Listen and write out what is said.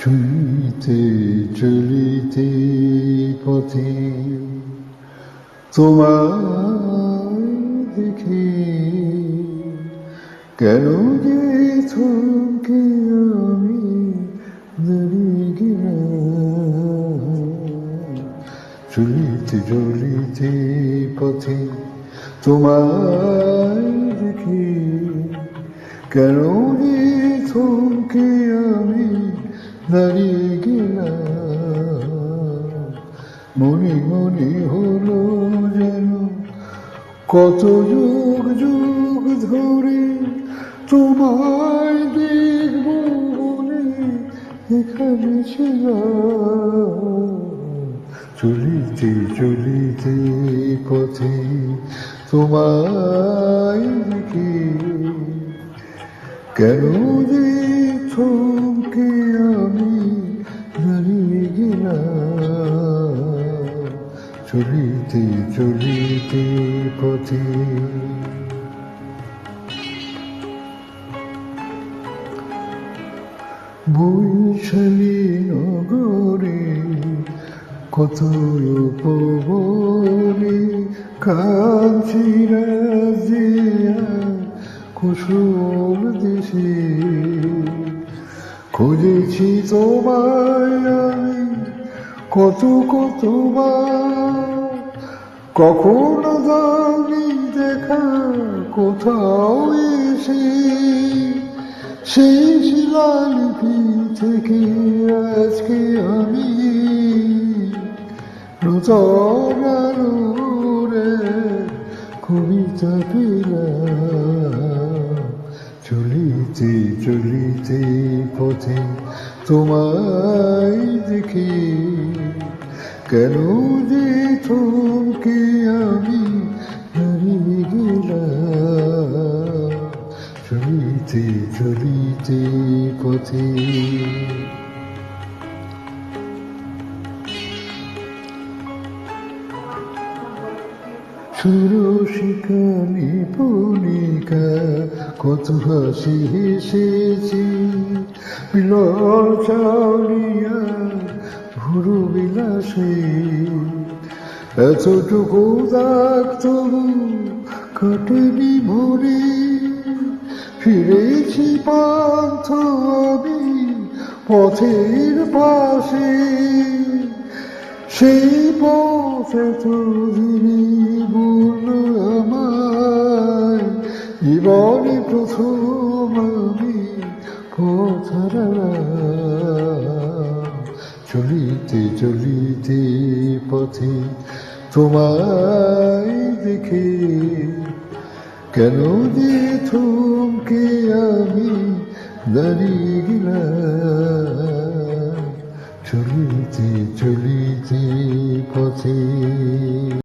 চলিতে চলিতে পথে তোমায় দেখে কেন যে থমকে আমি দাঁড়িয়ে গেলাম। চলিতে চলিতে পথে তোমায় দেখে কেন যে থমকে আমি দাঁড়িয়ে গেলাম। মনে মনে হলো যেন কত যুগ যুগ ধরে তোমায় দেখব বলে এখানে ছিলাম। চলিতে চলিতে পথে তোমায় দেখে কেন যে থমকে আমি দাঁড়িয়ে গেলাম। চলিতে চলিতে পথে বৈশালী নগরে কত উপবনে কাঞ্চি রাজিয়া কুসুম দেশে খুঁজেছি তোমায় আমি কত কতবার। কখনো দাওনি দেখা কোথাও এসে, সেই শিলালিপি থেকে আজকে আমি নূতন আলোরে কবিতা পেলাম। চলিতে চলিতে পথে তোমায় দেখে কেন যে থমকে আমি দাঁড়িয়ে গেলাম। চলিতে চলিতে পথে সুরসিকা নিপুণিকা কত হাসি হেসেছি, মিলন চাউলিয়া ভুরু বিলাসে এতটুকু দাগ তবু কাটেনি মনে। ফিরেছি পান্থ আমি পথের পাশে, সেই পথ এতদিনই বলল আমায় জীবনে প্রথম আমি পথ হারালাম। চলিতে চলিতে পথে তোমায় দেখে কেন যে থমকে আমি দাঁড়িয়ে গেলাম। চলিতে চলিতে পথে